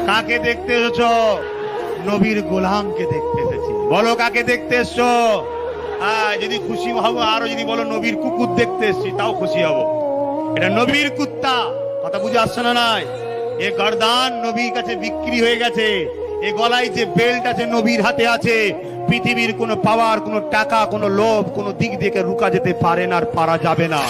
কাকে দেখতে এসেছো? নবীর গোলামকে দেখতে এসেছি। বলো কাকে দেখতে এসছো? যদি খুশি হবো, আরো যদি বলো নবীর কুকুর দেখতে এসছি, তাও খুশি হব। এটা নবীর কুত্তা। কথা বুঝে আসছে না? নাই, এ গর্দান নবীর কাছে বিক্রি হয়ে গেছে। এ গলায় যে বেল্ট আছে নবীর হাতে আছে। পৃথিবীর কোনো পাওয়ার, কোনো টাকা, কোনো লোভ, কোনো দিক থেকে রুকা যেতে পারে না, আর পারা যাবে না।